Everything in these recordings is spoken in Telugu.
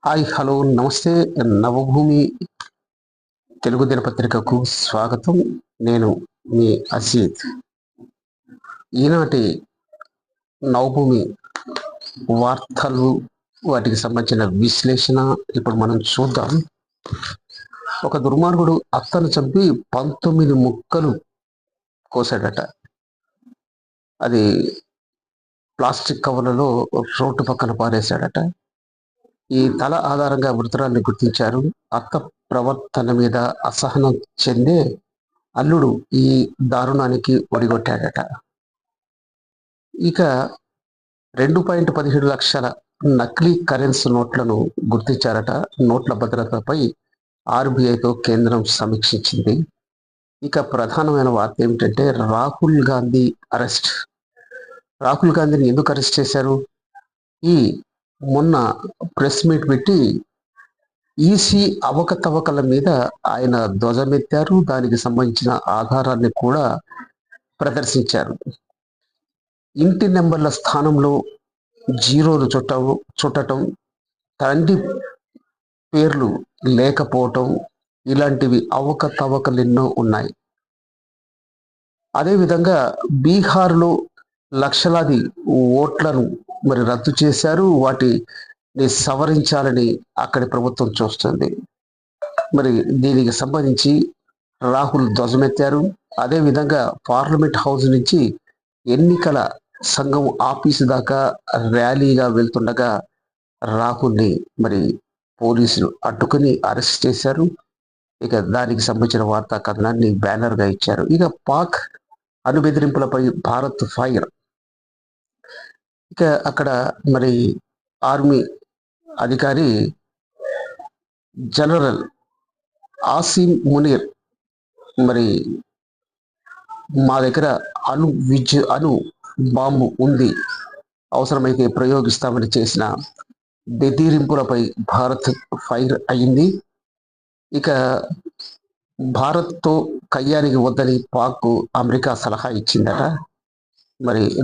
హాయ్ హలో నమస్తే. నవభూమి తెలుగు దినపత్రికకు స్వాగతం. నేను మీ అసీత్. ఈనాటి నవభూమి వార్తలు, వాటికి సంబంధించిన విశ్లేషణ ఇప్పుడు మనం చూద్దాం. ఒక దుర్మార్గుడు అత్తను చంపి 19 ముక్కలు కోసాడట. అది ప్లాస్టిక్ కవర్లలో రోడ్డు పక్కన పారేశాడట. ఈ తల ఆధారంగా మృతురాల్ని గుర్తించారు. అత్త ప్రవర్తన మీద అసహనం చెందే అల్లుడు ఈ దారుణానికి ఒడిగొట్టాడట. ఇక 2.17 లక్షల నకిలీ కరెన్సీ నోట్లను గుర్తించారట. నోట్ల భద్రతపై ఆర్బీఐతో కేంద్రం సమీక్షించింది. ఇక ప్రధానమైన వార్త ఏమిటంటే రాహుల్ గాంధీ అరెస్ట్. రాహుల్ గాంధీని ఎందుకు అరెస్ట్ చేశారు? మొన్న ప్రెస్ మీట్ పెట్టి ఈసీ అవకతవకల మీద ఆయన ధ్వజమెత్తారు. దానికి సంబంధించిన ఆధారాన్ని కూడా ప్రదర్శించారు. ఇంటి నెంబర్ల స్థానంలో జీరోలు చుట్టటం, తండ్రి పేర్లు లేకపోవటం, ఇలాంటివి అవకతవకలు ఎన్నో ఉన్నాయి. అదేవిధంగా బీహార్లో లక్షలాది ఓట్లను రద్దు చేశారు. వాటిని సవరించాలని అక్కడి ప్రభుత్వం చూస్తుంది. దీనికి సంబంధించి రాహుల్ ధ్వజమెత్తారు. అదేవిధంగా పార్లమెంట్ హౌస్ నుంచి ఎన్నికల సంఘం ఆఫీసు దాకా ర్యాలీగా వెళ్తుండగా రాహుల్ని పోలీసులు అడ్డుకుని అరెస్ట్ చేశారు. ఇక దానికి సంబంధించిన వార్తా కథనాన్ని బ్యానర్గా ఇచ్చారు. ఇక పాక్ అణుబెదిరింపులపై భారత్ ఫైర్. ఇక అక్కడ ఆర్మీ అధికారి జనరల్ ఆసిం మునీర్ మా దగ్గర అణు బాంబు ఉంది, అవసరమైతే ప్రయోగిస్తామని చేసిన బెదిరింపులపై భారత్ ఫైర్ అయింది. ఇక భారత్తో కయ్యానికి వద్దని పాక్ అమెరికా సలహా ఇచ్చిందట.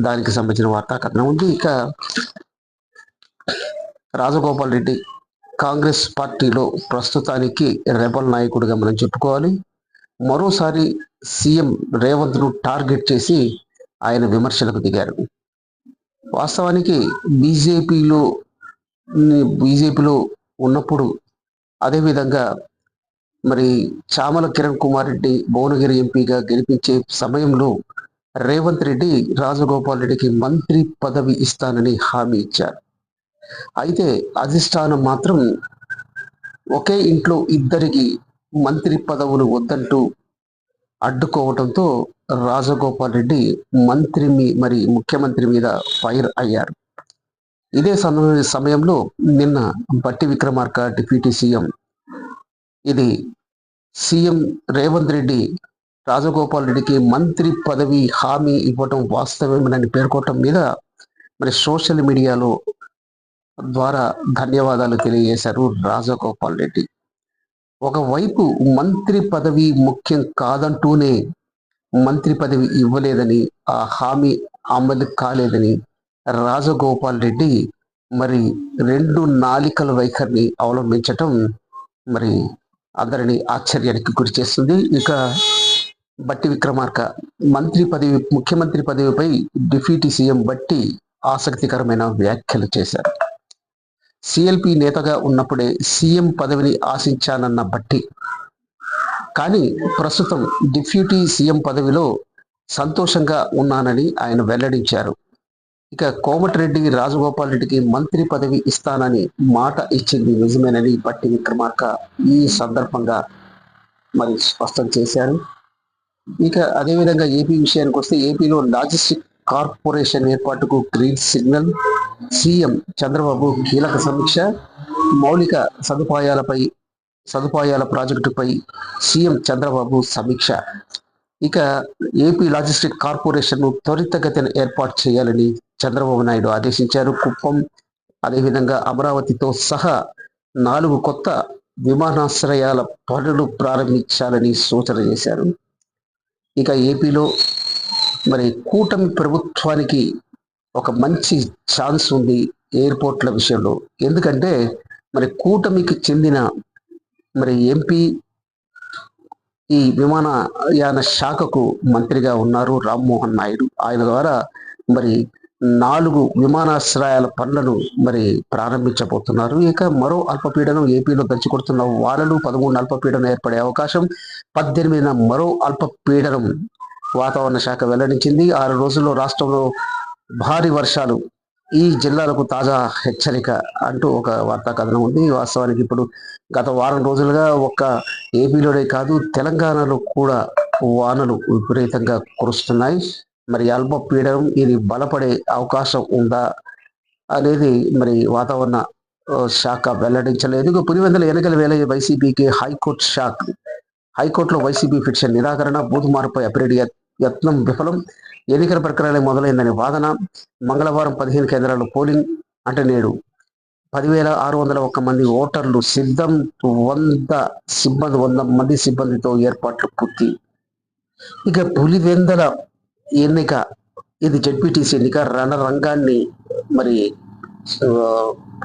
దానికి సంబంధించిన వార్తా కథనం ఉంది. ఇక రాజగోపాల్ రెడ్డి కాంగ్రెస్ పార్టీలో ప్రస్తుతానికి రెబల్ నాయకుడిగా మనం చెప్పుకోవాలి. మరోసారి సీఎం రేవంత్ను టార్గెట్ చేసి ఆయన విమర్శలకు దిగారు. వాస్తవానికి బీజేపీలో ఉన్నప్పుడు, అదేవిధంగా చామల కిరణ్ కుమార్ రెడ్డి భువనగిరి ఎంపీగా గెలిపించే సమయంలో రేవంత్ రెడ్డి రాజగోపాల్ రెడ్డికి మంత్రి పదవి ఇస్తానని హామీ ఇచ్చారు. అయితే అధిష్టానం మాత్రం ఒకే ఇంట్లో ఇద్దరికి మంత్రి పదవులు వద్దంటూ అడ్డుకోవడంతో రాజగోపాల్ రెడ్డి ముఖ్యమంత్రి మీద ఫైర్ అయ్యారు. ఇదే సమయంలో నిన్న బట్టి Vikramarka deputy CM CM Revanth Reddy Rajagopal రెడ్డికి మంత్రి పదవి హామీ ఇవ్వటం వాస్తవమేనని పేర్కొనటం మీద సోషల్ మీడియాలో ద్వారా ధన్యవాదాలు తెలియజేశారు రాజగోపాల్ రెడ్డి. ఒకవైపు మంత్రి పదవి ముఖ్యం కాదంటూనే మంత్రి పదవి ఇవ్వలేదని, ఆ హామీ అమలు కాలేదని రాజగోపాల్ రెడ్డి రెండు నాలికల వైఖరిని అవలంబించటం అందరినీ ఆశ్చర్యానికి గురి చేస్తుంది. ఇక బట్టి విక్రమార్క ముఖ్యమంత్రి పదవిపై డిప్యూటీ సీఎం బట్టి ఆసక్తికరమైన వ్యాఖ్యలు చేశారు. సిఎల్పి నేతగా ఉన్నప్పుడే సీఎం పదవిని ఆశించానన్న బట్టి, కానీ ప్రస్తుతం డిప్యూటీ సీఎం పదవిలో సంతోషంగా ఉన్నానని ఆయన వెల్లడించారు. ఇక కోమటిరెడ్డి రాజగోపాల్ రెడ్డికి మంత్రి పదవి ఇస్తానని మాట ఇచ్చింది నిజమేనని బట్టి విక్రమార్క ఈ సందర్భంగా స్పష్టం చేశారు. ఇక అదేవిధంగా ఏపీ విషయానికి వస్తే, ఏపీలో లాజిస్టిక్ కార్పొరేషన్ ఏర్పాటుకు గ్రీన్ సిగ్నల్. సీఎం చంద్రబాబు కీలక సమీక్ష. మౌలిక సదుపాయాల ప్రాజెక్టుపై సీఎం చంద్రబాబు సమీక్ష. ఇక ఏపీ లాజిస్టిక్ కార్పొరేషన్ ను త్వరితగతిన ఏర్పాటు చేయాలని చంద్రబాబు నాయుడు ఆదేశించారు. కుప్పం, అదేవిధంగా అమరావతితో సహా 4 కొత్త విమానాశ్రయాల పనులు ప్రారంభించాలని సూచన చేశారు. ఇక ఏపీలో కూటమి ప్రభుత్వానికి ఒక మంచి ఛాన్స్ ఉంది ఎయిర్పోర్ట్ల విషయంలో. ఎందుకంటే మరి కూటమికి చెందిన మరి ఎంపీ ఈ విమానయాన శాఖకు మంత్రిగా ఉన్నారు రామ్మోహన్ నాయుడు. ఆయన ద్వారా మరి 4 విమానాశ్రయాల పనులను మరి ప్రారంభించబోతున్నారు. ఇక మరో అల్పపీడనం ఏపీలో దంచుకొడుతున్న వానలు, 13 అల్పపీడనం ఏర్పడే అవకాశం, 18న మరో అల్పపీడనం వాతావరణ శాఖ వెల్లడించింది. 6 రోజుల్లో రాష్ట్రంలో భారీ వర్షాలు, ఈ జిల్లాలకు తాజా హెచ్చరిక అంటూ ఒక వార్తా కథనం ఉంది. వాస్తవానికి ఇప్పుడు గత వారం రోజులుగా ఒక్క ఏపీలోనే కాదు, తెలంగాణలో కూడా వానలు విపరీతంగా కురుస్తున్నాయి. మరి అల్పపీడనం ఇది బలపడే అవకాశం ఉందా అనేది మరి వాతావరణ శాఖ వెల్లడించలేదు. ఇక పులివెందుల ఎన్నికల వేళ వైసీపీకి హైకోర్టు షాక్. హైకోర్టులో వైసీపీ పిటిషన్ నిరాకరణ, బూతు మార్పుపై అప్గ్రేడ్ యత్నం విఫలం, ఎన్నికల ప్రక్రియలే మొదలైందని వాదన. మంగళవారం 15 కేంద్రాల్లో పోలింగ్ అంటే నేడు 10,601 మంది ఓటర్లు సిద్ధం. 100 మంది సిబ్బందితో ఏర్పాట్లు పూర్తి. ఇక పులివెందల ఎన్నిక ఇది జెడ్పీటీసీ ఎన్నిక రణరంగాన్ని మరి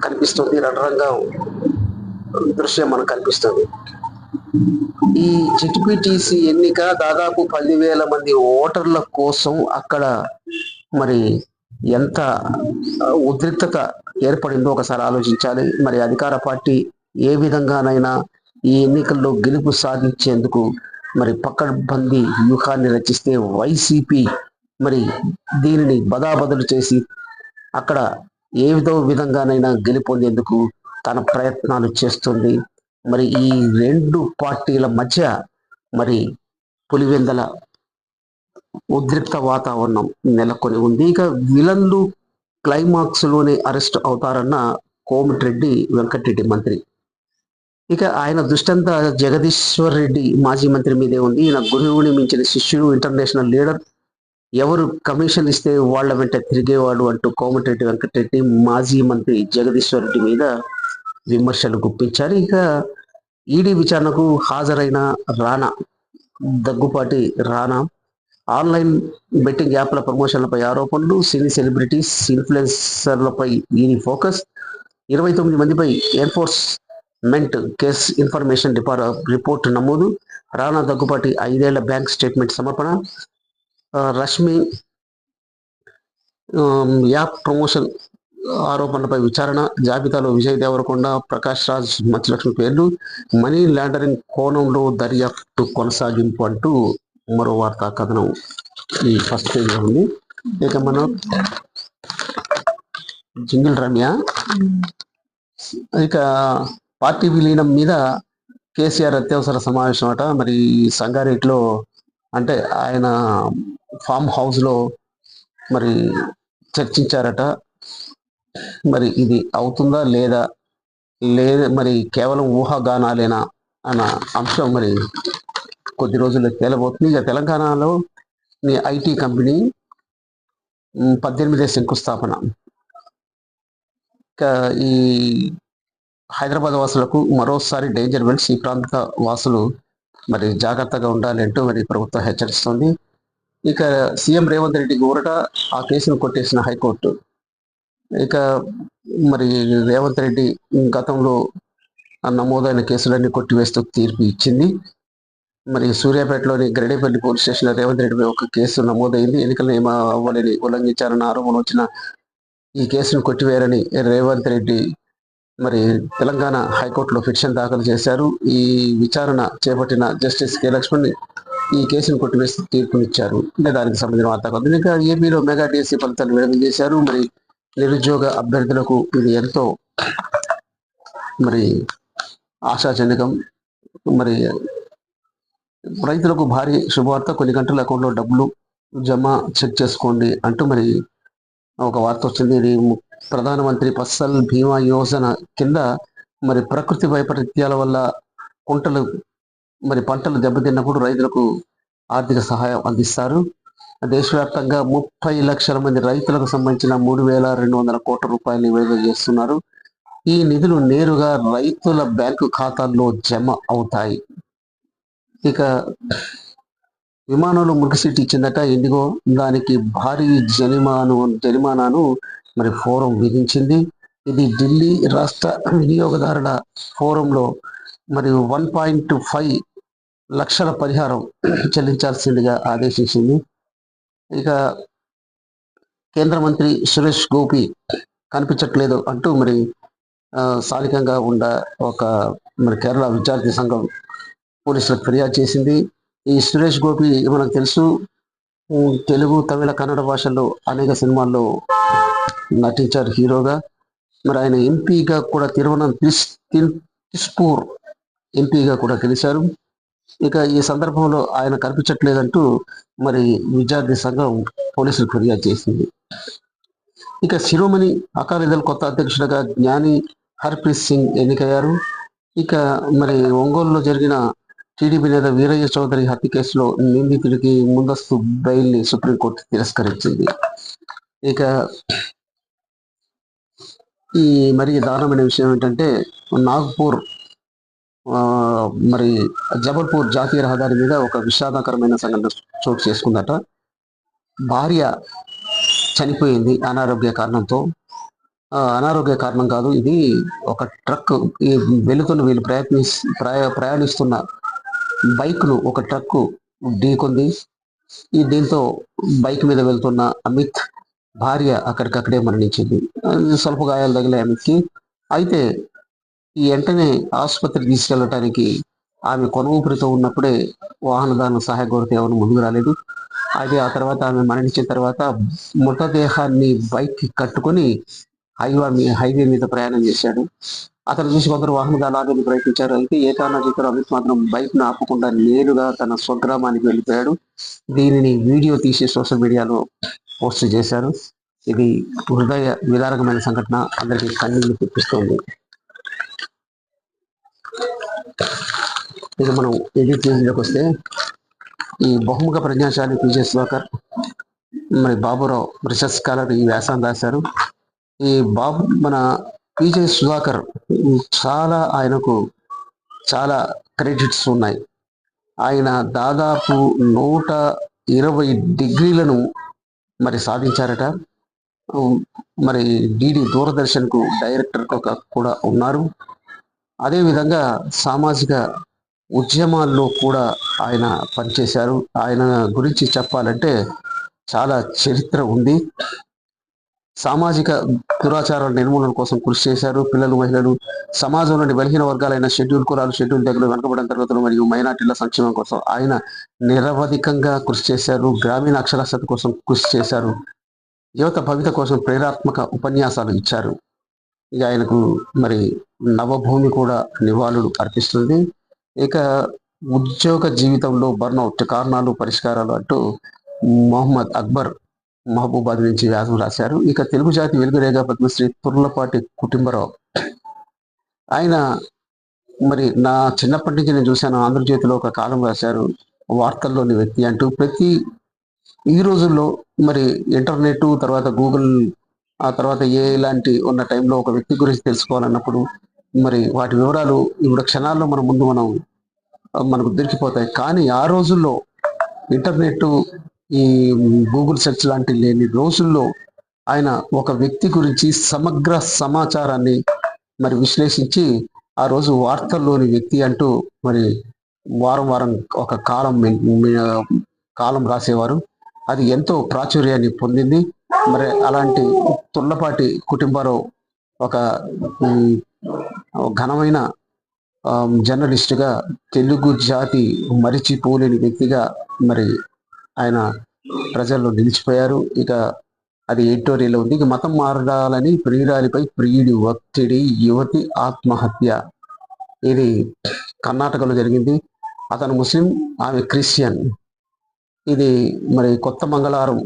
కనిపిస్తుంది. రణరంగం దృశ్యం మనకు కనిపిస్తుంది. ఈ జెడ్పీటీసీ ఎన్నిక దాదాపు 10,000 మంది ఓటర్ల కోసం అక్కడ మరి ఎంత ఉద్రిక్తత ఏర్పడిందో ఒకసారి ఆలోచించాలి. మరి అధికార పార్టీ ఏ విధంగానైనా ఈ ఎన్నికల్లో గెలుపు సాధించేందుకు మరి పకడ్బందీ వ్యూహాన్ని రచిస్తే, వైసీపీ మరి దీనిని బదాబదులు చేసి అక్కడ ఏ విధంగానైనా గెలుపొందేందుకు తన ప్రయత్నాలు చేస్తుంది. మరి ఈ 2 పార్టీల మధ్య మరి పులివెందల ఉద్రిక్త వాతావరణం నెలకొని ఉంది. ఇక విలన్లు క్లైమాక్స్ లోనే అరెస్ట్ అవుతారన్న కోమటిరెడ్డి వెంకటరెడ్డి మంత్రి. ఇక ఆయన దృష్టంతా జగదీశ్వర్ రెడ్డి మాజీ మంత్రి మీదే ఉంది. ఈయన గురువుని మించిన శిష్యుడు, ఇంటర్నేషనల్ లీడర్, ఎవరు కమిషన్ ఇస్తే వాళ్ళ వెంట తిరిగేవాడు అంటూ కోమటిరెడ్డి వెంకటరెడ్డి మాజీ మంత్రి జగదీశ్వర్ రెడ్డి మీద విమర్శలు గుప్పించారు. ఇక ఈడీ విచారణకు హాజరైన రానా, దగ్గుపాటి రానా, ఆన్లైన్ బెట్టింగ్ యాప్ల ప్రమోషన్లపై ఆరోపణలు, సినీ సెలబ్రిటీస్, ఇన్ఫ్లుయెన్సర్లపై ఈడీ ఫోకస్, 29 మందిపై ఎన్ఫోర్స్మెంట్ కేసు ఇన్ఫర్మేషన్ రిపోర్ట్ నమోదు, రానా దగ్గుపాటి 5 ఏళ్ల బ్యాంక్ స్టేట్మెంట్ సమర్పణ, రష్మి యాప్ ప్రమోషన్ ఆరోపణలపై విచారణ, జాబితాలో విజయ్ దేవరకొండ, ప్రకాష్ రాజ్, మత్స్యలక్ష్మి పేర్లు, మనీ లాండరింగ్ కోణంలో దర్యాప్తు కొనసాగింపు అంటూ మరో వార్తా కథనం ఈ ఫస్ట్ పేజ్లో ఉంది. ఇక మనం జింగిల్ రమ్య, ఇక పార్టీ విలీనం మీద కేసీఆర్ అత్యవసర సమావేశం అట. మరి సంగారెడ్డిలో అంటే ఆయన ఫామ్ హౌస్ లో మరి చర్చించారట. మరి ఇది అవుతుందా లేదా మరి కేవలం ఊహాగానాలేనా అన్న అంశం మరి కొద్ది రోజుల్లో తేలబోతుంది. ఇక తెలంగాణలో ఐటీ కంపెనీ 18 శంకుస్థాపన. ఇక ఈ హైదరాబాద్ వాసులకు మరోసారి డేంజర్ బెల్ట్స్, ఈ ప్రాంత వాసులు మరి జాగ్రత్తగా ఉండాలి అంటూ మరి ప్రభుత్వం హెచ్చరిస్తుంది. ఇక సీఎం రేవంత్ రెడ్డికి ఊరట, ఆ కేసును కొట్టేసిన హైకోర్టు. ఇక మరి రేవంత్ రెడ్డి గతంలో నమోదైన కేసులన్నీ కొట్టివేస్తూ తీర్పు ఇచ్చింది. మరి సూర్యాపేటలోని గరిడేపల్లి పోలీస్ స్టేషన్ రేవంత్ రెడ్డిపై ఒక కేసు నమోదైంది. ఎన్నికల నియమ అవ్వాలని ఉల్లంఘించారన్న ఆరోపణ వచ్చిన ఈ కేసును కొట్టివేయాలని రేవంత్ రెడ్డి మరి తెలంగాణ హైకోర్టులో పిటిషన్ దాఖలు చేశారు. ఈ విచారణ చేపట్టిన జస్టిస్ కె లక్ష్మణ్ ఈ కేసును కొట్టివేసి తీర్పునిచ్చారు. దానికి సంబంధించిన వార్త కొద్ది. ఇంకా ఏపీలో మెగా డిఎస్సీ ఫలితాలు విడుదల చేశారు. మరి నిరుద్యోగ అభ్యర్థులకు ఇది ఎంతో మరి ఆశాజనకం. మరి రైతులకు భారీ శుభవార్త, కొన్ని గంటల అకౌంట్లో డబ్బులు జమ, చెక్ చేసుకోండి అంటూ మరి ఒక వార్త వచ్చింది. ఇది ప్రధానమంత్రి ఫసల్ బీమా యోజన కింద మరి ప్రకృతి వైపరీత్యాల వల్ల పంటలు దెబ్బతిన్నప్పుడు రైతులకు ఆర్థిక సహాయం అందిస్తారు. దేశవ్యాప్తంగా 30 లక్షల మంది రైతులకు సంబంధించిన 3,200 కోట్ల రూపాయలని విడుదల చేస్తున్నారు. ఈ నిధులు నేరుగా రైతుల బ్యాంకు ఖాతాల్లో జమ అవుతాయి. ఇక విమానంలో మురికిసీటు ఇచ్చిందట ఇండిగో, దానికి భారీ జరిమానాను మరి ఫోరం విధించింది. ఇది ఢిల్లీ రాష్ట్ర వినియోగదారుల ఫోరంలో మరియు 1.5 లక్షల పరిహారం చెల్లించాల్సిందిగా ఆదేశించింది. ఇక కేంద్ర మంత్రి సురేష్ గోపి కనిపించట్లేదు అంటూ మరి స్థానికంగా ఉన్న ఒక మరి కేరళ విద్యార్థి సంఘం పోలీసులకు ఫిర్యాదు చేసింది. ఈ సురేష్ గోపి మనకు తెలుసు, తెలుగు, తమిళ, కన్నడ భాషల్లో అనేక సినిమాల్లో నటించారు హీరోగా. మరి ఆయన ఎంపీగా కూడా తిరువనంతపూర్ ఎంపీగా కూడా గెలిచారు. ఇక ఈ సందర్భంలో ఆయన కనిపించట్లేదంటూ మరి విద్యార్థి సంఘం పోలీసులకు ఫిర్యాదు చేసింది. ఇక శిరోమణి అకాలీదళ్ కొత్త అధ్యక్షుడిగా జ్ఞాని హర్ప్రీత్ సింగ్ ఎన్నికయ్యారు. ఇక మరి ఒంగోలులో జరిగిన టీడీపీ నేత వీరయ్య చౌదరి హత్య కేసులో నిందితుడికి ముందస్తు బెయిల్ని సుప్రీంకోర్టు తిరస్కరించింది. ఇక ఈ మరి దారుణమైన విషయం ఏంటంటే, నాగ్పూర్ మరి జబల్పూర్ జాతీయ రహదారి మీద ఒక విషాదకరమైన సంఘటన చోటు చేసుకుందట. భార్య చనిపోయింది అనారోగ్య కారణంతో. అనారోగ్య కారణం కాదు, ఇది ఒక ట్రక్ వీళ్ళు ప్రయాణిస్తున్న బైక్ను ఒక ట్రక్ ఢీకొంది. దీంతో బైక్ మీద వెళ్తున్న అమిత్ భార్య అక్కడికక్కడే మరణించింది. స్వల్ప గాయాలు తగిలే అమిత్కి. అయితే ఈ వెంటనే ఆసుపత్రికి తీసుకెళ్ళటానికి ఆమె కొన ఊపిరితో ఉన్నప్పుడే వాహనదారుల సహాయ కోరితే ఎవరు ముందుకు రాలేదు. అయితే ఆ తర్వాత ఆమె మరణించిన తర్వాత మృతదేహాన్ని బైక్ కట్టుకొని హైవే మీద ప్రయాణం చేశాడు. అతను చూసి కొందరు వాహనదారులు ఆపేందుకు ప్రయత్నించారు. అయితే ఏ కారణం చెప్పారు, అమిత్ మాత్రం బైక్ ను ఆపకుండా నేరుగా తన స్వగ్రామానికి వెళ్ళిపోయాడు. దీనిని వీడియో తీసి సోషల్ మీడియాలో పోస్ట్ చేశారు. ఇది హృదయ విదారకమైన సంఘటన, అందరికీ కన్నీళ్లు తెప్పిస్తోంది. ఇక మనం ఎడిట్ చేసేందుకు వస్తే, ఈ బహుముఖ ప్రజ్ఞాశాలి పీజే సుధాకర్ మరి బాబురావు రీసెర్చ్ స్కాలర్ ఈ వ్యాసాన్ని రాశారు. ఈ మన పీజే సుధాకర్ ఆయనకు చాలా క్రెడిట్స్ ఉన్నాయి. ఆయన దాదాపు 120 డిగ్రీలను మరి సాధించారట. మరి డిడి దూరదర్శన్కు డైరెక్టర్ కూడా ఉన్నారు. అదేవిధంగా సామాజిక ఉద్యమాల్లో కూడా ఆయన పనిచేశారు. ఆయన గురించి చెప్పాలంటే చాలా చరిత్ర ఉంది. సామాజిక దురాచారాల నిర్మూలన కోసం కృషి చేశారు. పిల్లలు, మహిళలు, సమాజంలోని బలహీన వర్గాలైన షెడ్యూల్ కులాలు, షెడ్యూల్ తెగలు, వెనుకబడిన తరగతులు మరియు మైనార్టీల సంక్షేమం కోసం ఆయన నిరవధికంగా కృషి చేశారు. గ్రామీణ అక్షరాస్యత కోసం కృషి చేశారు. యువత భవిత కోసం ప్రేరాత్మక ఉపన్యాసాలు ఇచ్చారు. ఇక ఆయనకు మరి నవభూమి కూడా నివాళులు అర్పిస్తుంది. ఇక ఉద్యోగ జీవితంలో బర్నౌట్ కారణాలు, పరిష్కారాలు అంటూ మొహమ్మద్ అక్బర్ మహబూబాద్ నుంచి వ్యాసం రాశారు. ఇక తెలుగు జాతి వెలుగురేగా పద్మశ్రీ తుర్లపాటి కుటుంబరావు, ఆయన మరి నా చిన్నప్పటి నుంచి నేను చూశాను, ఆంధ్రజ్యోతిలో ఒక కాలం రాశారు, వార్తల్లోని వ్యక్తి అంటూ. ఈ రోజుల్లో మరి ఇంటర్నెట్ తర్వాత గూగుల్, ఆ తర్వాత ఇలాంటి ఉన్న టైంలో ఒక వ్యక్తి గురించి తెలుసుకోవాలన్నప్పుడు మరి వాటి వివరాలు ఇప్పుడు క్షణాల్లో మనకు దొరికిపోతాయి. కానీ ఆ రోజుల్లో ఇంటర్నెట్, ఈ గూగుల్ సెర్చ్ లాంటి లేని రోజుల్లో ఆయన ఒక వ్యక్తి గురించి సమగ్ర సమాచారాన్ని మరి విశ్లేషించి ఆ రోజు వార్తల్లోని వ్యక్తి అంటూ మరి వారం ఒక కాలం రాసేవారు. అది ఎంతో ప్రాచుర్యాన్ని పొందింది. మరి అలాంటి తుర్లపాటి కుటుంబరావు ఒక ఘనమైన జర్నలిస్టుగా, తెలుగు జాతి మరిచిపోలేని వ్యక్తిగా మరి ఆయన ప్రజల్లో నిలిచిపోయారు. ఇక అది ఎడిటోరియల్ ఉంది. ఇక మతం మారడాలని ప్రియురాలిపై ప్రియుడి ఒత్తిడి, యువతి ఆత్మహత్య. ఇది కర్ణాటకలో జరిగింది. అతను ముస్లిం, ఆమె క్రిస్టియన్. ఇది మరి కొత్త మంగళవారం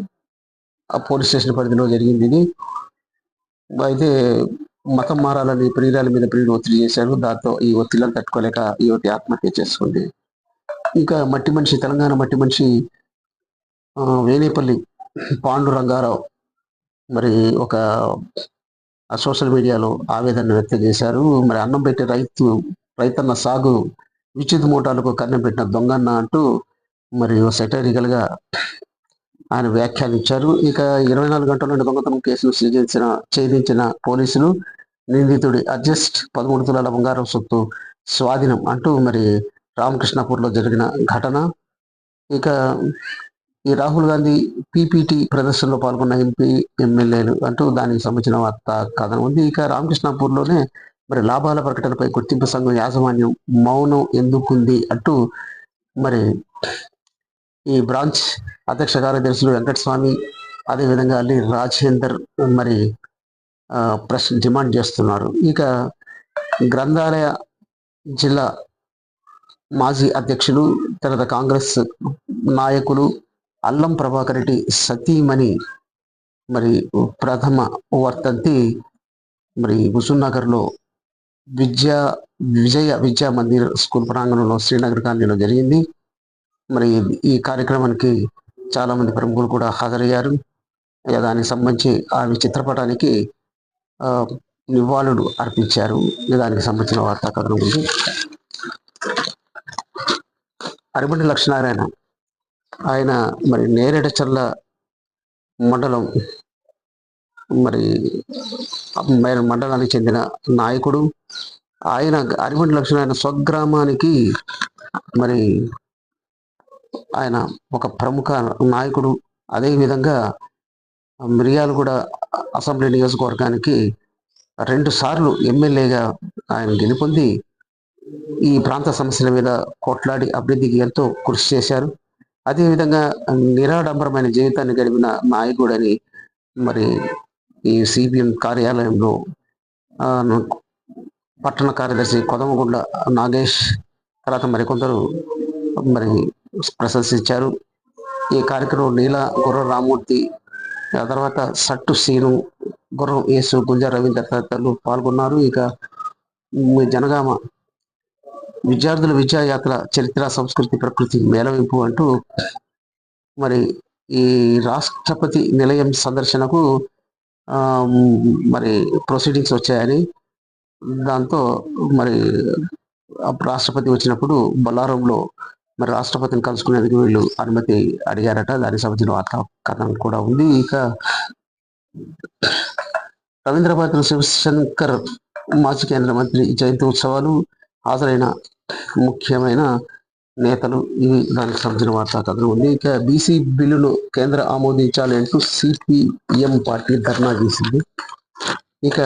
పోలీస్ స్టేషన్ పరిధిలో జరిగింది. ఇది అయితే మతం మారాలని ప్రియురాలి మీద ప్రియుడు ఒత్తిడి చేశారు. దాంతో ఈ ఒత్తిళ్లను తట్టుకోలేక యువతి ఆత్మహత్య చేసుకుంది. ఇంకా మట్టి మనిషి, తెలంగాణ మట్టి మనిషి వేనేపల్లి పాండురంగారావు మరి ఒక సోషల్ మీడియాలో ఆవేదన వ్యక్తం చేశారు. మరి అన్నం పెట్టే రైతన్న సాగు విద్యుత్ మోటార్లకు కన్నం పెట్టిన దొంగన్న అంటూ మరి సెటరికల్ గా ఆయన వ్యాఖ్యానించారు. ఇక 24 గంటల నుండి దొంగతనం కేసును ఛేదించిన పోలీసులు నిందితుడి అడ్జస్ట్ 13 తులాల బంగారం సొత్తు స్వాధీనం అంటూ మరి రామకృష్ణాపూర్లో జరిగిన ఘటన. ఇక ఈ రాహుల్ గాంధీ పీపీటీ ప్రదర్శనలో పాల్గొన్న ఎంపీ ఎమ్మెల్యేలు అంటూ దానికి సంబంధించిన వార్త కథనం ఉంది. ఇక రామకృష్ణాపూర్లోనే మరి లాభాల ప్రకటనపై గుర్తింపు సంఘం యాజమాన్యం మౌనం ఎందుకుంది అంటూ మరి ఈ బ్రాంచ్ అధ్యక్ష కార్యదర్శులు వెంకటస్వామి, అదేవిధంగా అల్లి రాజేందర్ మరి ప్రశ్న డిమాండ్ చేస్తున్నారు. ఇక గ్రంథాలయ జిల్లా మాజీ అధ్యక్షులు, తర్వాత కాంగ్రెస్ నాయకులు అల్లం ప్రభాకర్ రెడ్డి సతీమణి మరి ప్రథమ వర్తంతి మరి హుజూర్నగర్లో విజయ విద్యా మందిర్ స్కూల్ ప్రాంగణంలో శ్రీనగర్ కాలనీలో జరిగింది. మరి ఈ కార్యక్రమానికి చాలా మంది ప్రముఖులు కూడా హాజరయ్యారు. దానికి సంబంధించి ఆమె చిత్రపటానికి నివాళులు అర్పించారు. దానికి సంబంధించిన వార్తా కథనం ఉంది. అరిబండి లక్ష్మీనారాయణ ఆయన మరి నేరేడచర్ల మండలం మరి మండలానికి చెందిన నాయకుడు. ఆయన అరిబండి లక్ష్మీనారాయణ స్వగ్రామానికి మరి ఆయన ఒక ప్రముఖ నాయకుడు. అదేవిధంగా మిర్యాలగూడ అసెంబ్లీ నియోజకవర్గానికి 2 సార్లు ఎమ్మెల్యేగా ఆయన గెలుపొంది ఈ ప్రాంత సమస్యల మీద కొట్లాడి అభివృద్ధికి ఎంతో కృషి చేశారు. అదేవిధంగా నిరాడంబరమైన జీవితాన్ని గడిపిన నాయకుడని మరి ఈ సిపిఎం కార్యాలయంలో పట్టణ కార్యదర్శి కొదమగుండ నాగేష్, తర్వాత మరికొందరు మరి ప్రశంసించారు. ఈ కార్యక్రమం నీల గుర్ర రామూర్తి, ఆ తర్వాత సట్టు సీను, గుర్రం యేసు, గుంజా రవీంద్ర తదితరులు పాల్గొన్నారు. ఇక జనగామ విద్యార్థుల విద్యాయాత్ర చరిత్ర సంస్కృతి ప్రకృతి మేళవింపు అంటూ మరి ఈ రాష్ట్రపతి నిలయం సందర్శనకు మరి ప్రొసీడింగ్స్ వచ్చాయని, దాంతో మరి రాష్ట్రపతి వచ్చినప్పుడు బొల్లారంలో మరి రాష్ట్రపతిని కలుసుకునేందుకు వీళ్ళు అనుమతి అడిగారట. దానికి సంబంధించిన వార్తా కథనం కూడా ఉంది. ఇక రవీంద్రనాథ్ శివశంకర్ మాజీ కేంద్ర మంత్రి జయంతి ఉత్సవాలు, హాజరైన ముఖ్యమైన నేతలు, ఇవి దానికి సంబంధించిన వార్తా కథనం ఉంది. ఇక బీసీ బిల్లును కేంద్ర ఆమోదించాలి అంటూ సిపిఎం పార్టీ ధర్నా చేసింది. ఇక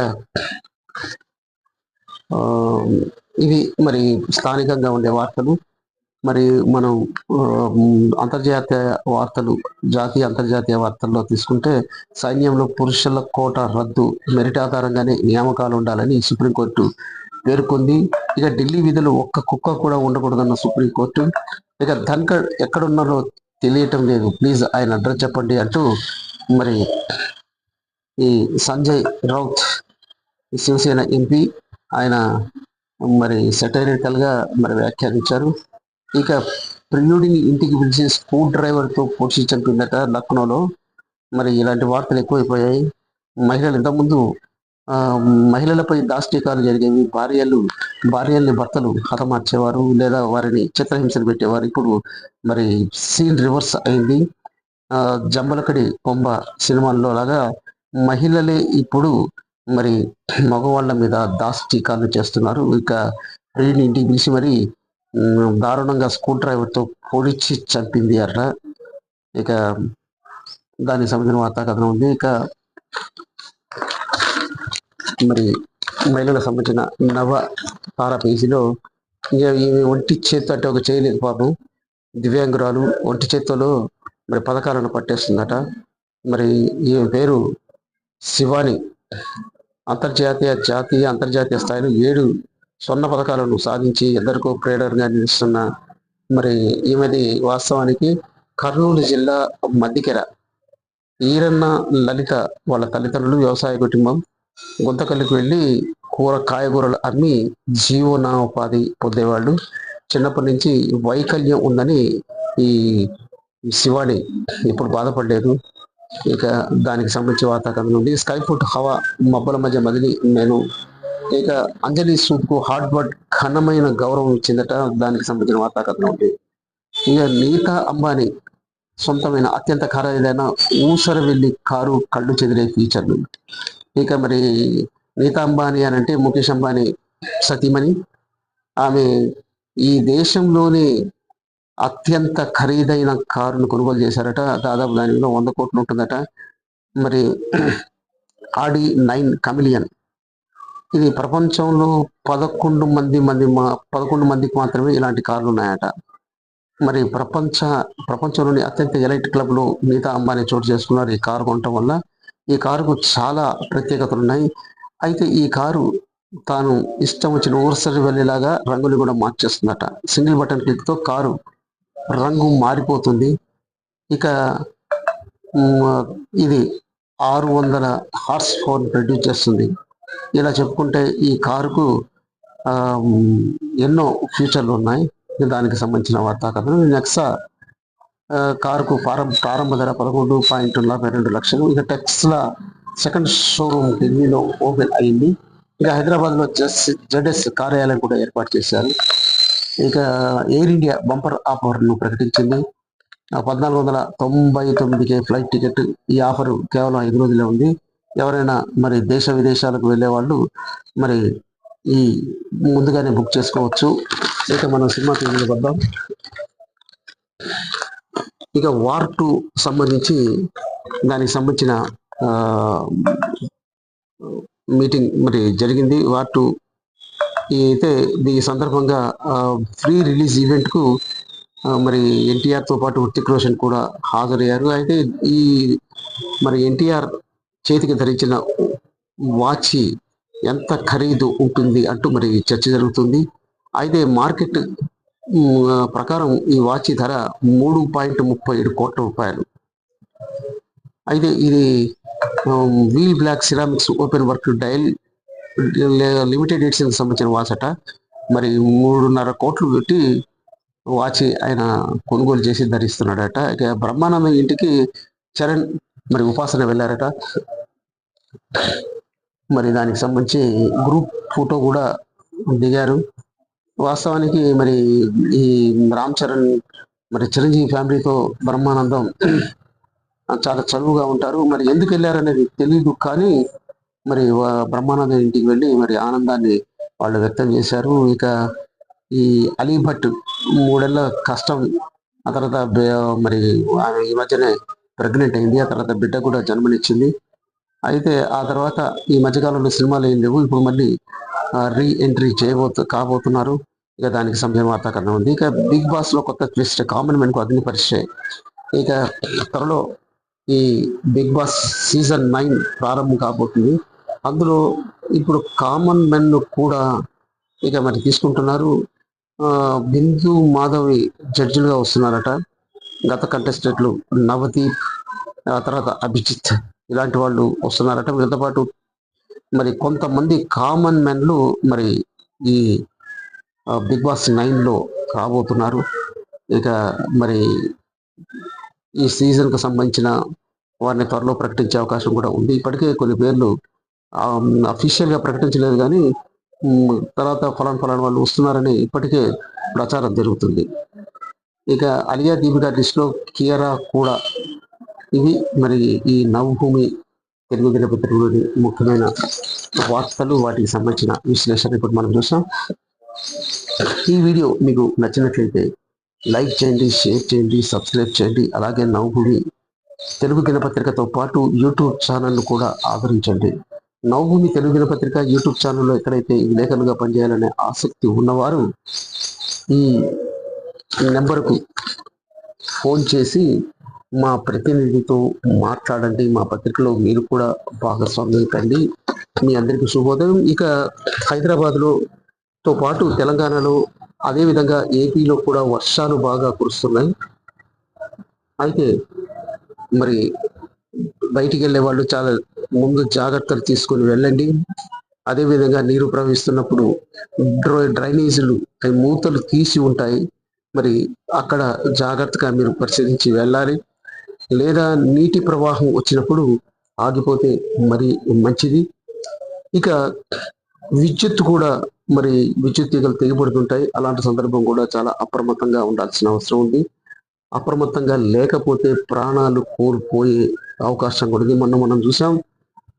ఇవి మరి స్థానికంగా ఉండే వార్తలు. మరి మనం అంతర్జాతీయ వార్తలు, జాతీయ అంతర్జాతీయ వార్తల్లో తీసుకుంటే సైన్యంలో పురుషుల కోట రద్దు, మెరిట్ ఆధారంగానే నియామకాలు ఉండాలని సుప్రీంకోర్టు పేర్కొంది. ఇక ఢిల్లీ విధులు ఒక్క కుక్క కూడా ఉండకూడదన్న సుప్రీంకోర్టు. ఇక ధన్కర్ ఎక్కడున్నారో తెలియటం లేదు, ప్లీజ్ ఆయన అడ్రస్ చెప్పండి అంటూ మరి ఈ సంజయ్ రౌత్ శివసేన ఎంపీ ఆయన మరి సెటైరికల్ గా మరి వ్యాఖ్యానించారు. ఇక ప్రియుడిని ఇంటికి పిలిచి స్క్రూ డ్రైవర్తో పొడిచి చంపిందట లక్నోలో. మరి ఇలాంటి వార్తలు ఎక్కువైపోయాయి. మహిళలు ఇంతకుముందు మహిళలపై దాష్టికాలు జరిగేవి, భార్యల్ని భర్తలు హతమార్చేవారు లేదా వారిని చిత్రహింసలు పెట్టేవారు. ఇప్పుడు మరి సీన్ రివర్స్ అయింది. జంబలకడి కొంబ సినిమాల్లో లాగా మహిళలే ఇప్పుడు మరి మగవాళ్ళ మీద దాష్టికాలు చేస్తున్నారు. ఇక ప్రియుడిని ఇంటికి పిలిచి మరి దారుణంగా స్క్రూ డ్రైవర్తో పొడిచి చంపింది అట. ఇక దానికి సంబంధించిన వార్తా కథనం ఉంది. ఇక మరి మహిళలకు సంబంధించిన నవ తార పేజీలో ఈమె ఒంటి చేత్తో అంటే ఒక చేయలేదు పాపం, దివ్యాంగురాలు ఒంటి చేత్తులో మరి పథకాలను పట్టేస్తుందట. మరి ఈమె పేరు శివాని. జాతీయ అంతర్జాతీయ స్థాయిలో 7 స్వర్ణ పథకాలను సాధించి ఎందరికో ప్రేరణగా నిలుస్తున్న మరి ఈమెది వాస్తవానికి కర్నూలు జిల్లా మద్దికెర. ఈరన్న లలిత వాళ్ళ తల్లిదండ్రులు వ్యవసాయ కుటుంబం. గుంతకల్లికి వెళ్ళి కాయగూరలు అమ్మి జీవనోపాధి పొందేవాళ్ళు. చిన్నప్పటి నుంచి వైకల్యం ఉందని ఈ శివాని ఇప్పుడు బాధపడలేదు. ఇక దానికి సంబంధించి వార్తాకథనం ఉంది. స్కై ఫుడ్ హవా, మబ్బల మధ్య మదిలి నేను. ఇక అంజలి సూద్కు హార్డ్వర్డ్ ఘనమైన గౌరవం ఇచ్చిందట. దానికి సంబంధించిన వార్తాకథనం ఉంది. ఇక నీతా అంబానీ సొంతమైన అత్యంత ఖరీదైన ఊసరవెల్లి కారు కళ్ళు చెదిరే ఫీచర్లు. ఇక మరి నీతా అంబానీ అని అంటే ముఖేష్ అంబానీ సతీమణి. ఆమె ఈ దేశంలోని అత్యంత ఖరీదైన కారును కొనుగోలు చేశారట. దాదాపు దాని విలువ 100 కోట్లు ఉంటుందట. మరి ఆడి 9 కమిలియన్, ఇది ప్రపంచంలో 11 మందికి మాత్రమే ఇలాంటి కార్లు ఉన్నాయట. మరి ప్రపంచంలోని అత్యంత ఎలైట్ క్లబ్ లో నీతా అంబానీ చోటు చేసుకున్నారు ఈ కారు కొనటం వల్ల. ఈ కారుకు చాలా ప్రత్యేకతలు ఉన్నాయి. అయితే ఈ కారు తాను ఇష్టం వచ్చిన ఊర్సరి వెళ్ళేలాగా రంగులు కూడా మార్చేస్తుందట. సింగిల్ బటన్ క్లిక్ తో కారు రంగు మారిపోతుంది. ఇక ఇది 600 హార్స్ పవర్ ప్రొడ్యూస్ చేస్తుంది. ఇలా చెప్పుకుంటే ఈ కారుకు ఎన్నో ఫ్యూచర్లు ఉన్నాయి. దానికి సంబంధించిన వార్తా కథనం. నెక్సా కారుకు ప్రారంభ ధర 11.42 లక్షలు. ఇక టెక్స్లా సెకండ్ షోరూమ్ ఢిల్లీలో ఓపెన్ అయింది. ఇక హైదరాబాద్ లో జెడ్ఎస్ కార్యాలయం కూడా ఏర్పాటు చేశారు. ఇక ఎయిర్ ఇండియా బంపర్ ఆఫర్ ను ప్రకటించింది. 1499కే ఫ్లైట్ టికెట్. ఈ ఆఫర్ కేవలం 5 రోజులే ఉంది. ఎవరైనా మరి దేశ విదేశాలకు వెళ్ళే వాళ్ళు మరి ఈ ముందుగానే బుక్ చేసుకోవచ్చు. ఇక మనం సినిమా తీరులో వద్దాం. ఇక వార్ 2 సంబంధించి దానికి సంబంధించిన మీటింగ్ మరి జరిగింది. వార్ 2 అయితే ఈ సందర్భంగా ఫ్రీ రిలీజ్ ఈవెంట్ కు మరి ఎన్టీఆర్ తో పాటు హృతిక్ రోషన్ కూడా హాజరయ్యారు. అయితే ఈ మరి ఎన్టీఆర్ చేతికి ధరించిన వాచ్ ఎంత ఖరీదు ఉంటుంది అంటూ మరి చర్చ జరుగుతుంది. అయితే మార్కెట్ ప్రకారం ఈ వాచ్ ధర 3.37 కోట్ల రూపాయలు. అయితే ఇది wheel black ceramics open work dial limited edition సంబంధించిన వాచ్ అట. మరి 3.5 కోట్లు పెట్టి వాచ్ ఆయన కొనుగోలు చేసి ధరిస్తున్నాడట. ఇక బ్రహ్మానందం ఇంటికి చరణ్ మరి ఉపాసన వెళ్ళారట. మరి దానికి సంబంధించి గ్రూప్ ఫోటో కూడా దిగారు. వాస్తవానికి మరి ఈ రామ్ చరణ్ మరి చిరంజీవి ఫ్యామిలీతో బ్రహ్మానందం చాలా చనువుగా ఉంటారు. మరి ఎందుకు వెళ్ళారనేది తెలియదు, కానీ మరి బ్రహ్మానందం ఇంటికి వెళ్ళి మరి ఆనందాన్ని వాళ్ళు వ్యక్తం చేశారు. ఇక ఈ అలీ భట్ 3 ఏళ్ల కష్టం, ఆ తర్వాత మరి ఆమె ఈ మధ్యనే ప్రెగ్నెంట్ అయింది. ఆ తర్వాత బిడ్డ కూడా జన్మనిచ్చింది. అయితే ఆ తర్వాత ఈ మధ్యకాలంలో సినిమాలు ఏం లేవు. ఇప్పుడు మళ్ళీ రీ ఎంట్రీ కాబోతున్నారు. ఇక దానికి సంబంధించిన వార్తాకరణం ఉంది. ఇక బిగ్ బాస్ లో కొత్త ట్విస్ట్, కామన్ మెన్ కు అగ్ని పరీక్ష. ఇక త్వరలో ఈ బిగ్ బాస్ సీజన్ 9 ప్రారంభం కాబోతుంది. అందులో ఇప్పుడు కామన్ మెన్ కూడా ఇక మరి తీసుకుంటున్నారు. బిందు మాధవి జడ్జిలుగా వస్తున్నారట. గత కంటెస్టెంట్లు నవదీప్, ఆ తర్వాత అభిజిత్ ఇలాంటి వాళ్ళు వస్తున్నారట. వీళ్ళతో పాటు మరి కొంతమంది కామన్ మెన్లు మరి ఈ బిగ్ బాస్ 9లో రాబోతున్నారు. ఇక మరి ఈ సీజన్ కు సంబంధించిన వారిని త్వరలో ప్రకటించే అవకాశం కూడా ఉంది. ఇప్పటికే కొన్ని పేర్లు అఫీషియల్ గా ప్రకటించలేదు, కానీ తర్వాత ఫలాన్ వాళ్ళు వస్తున్నారని ఇప్పటికే ప్రచారం జరుగుతుంది. ఇక అలియా దీపికా లిస్ట్లో కియారా కూడా. ఇవి మరి ఈ నవభూమి తెలుగు దినపత్రికలోని ముఖ్యమైన వార్తలు, వాటికి సంబంధించిన విశ్లేషణ ఇప్పుడు మనం చూసాం. ఈ వీడియో మీకు నచ్చినట్లయితే లైక్ చేయండి, షేర్ చేయండి, సబ్స్క్రైబ్ చేయండి. అలాగే నవభూమి తెలుగు దినపత్రికతో పాటు యూట్యూబ్ ఛానల్ను కూడా ఆదరించండి. నవభూమి తెలుగు దినపత్రిక యూట్యూబ్ ఛానల్లో ఎక్కడైతే విలేకరులుగా పనిచేయాలనే ఆసక్తి ఉన్నవారు ఈ నెంబర్కు ఫోన్ చేసి మా ప్రతినిధితో మాట్లాడండి. మా పత్రికలో మీరు కూడా భాగస్వామ్యం కండి. మీ అందరికీ శుభోదయం. ఇక హైదరాబాద్లో తో పాటు తెలంగాణలో, అదేవిధంగా ఏపీలో కూడా వర్షాలు బాగా కురుస్తున్నాయి. అయితే మరి బయటికి వెళ్ళే వాళ్ళు చాలా ముందు జాగ్రత్తలు తీసుకొని వెళ్ళండి. అదేవిధంగా నీరు ప్రవహిస్తున్నప్పుడు డ్రైనేజీలు మూతలు తీసి ఉంటాయి. మరి అక్కడ జాగ్రత్తగా మీరు పరిశీలించి వెళ్ళాలి. లేదా నీటి ప్రవాహం వచ్చినప్పుడు ఆగిపోతే మరి మంచిది. ఇక విద్యుత్ కూడా మరి విద్యుత్ తీగలు తెగిపడుతుంటాయి. అలాంటి సందర్భం కూడా చాలా అప్రమత్తంగా ఉండాల్సిన అవసరం ఉంది. అప్రమత్తంగా లేకపోతే ప్రాణాలు కోల్పోయే అవకాశం కూడా ఉంది. మనం చూసాం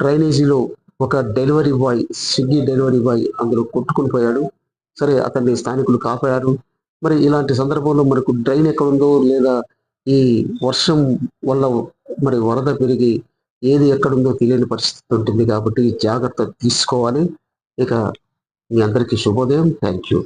డ్రైనేజీలో ఒక delivery boy, Swiggy delivery boy అందులో కొట్టుకుని పోయాడు. సరే, అతన్ని స్థానికులు కాపాడారు. మరి ఇలాంటి సందర్భంలో మనకు డ్రైన్ ఎక్కడుందో, లేదా ఈ వర్షం వల్ల మరి వరద పెరిగి ఏది ఎక్కడుందో తెలియని పరిస్థితి ఉంటుంది కాబట్టి జాగ్రత్త తీసుకోవాలి. ఇక మీ అందరికీ శుభోదయం. Thank you.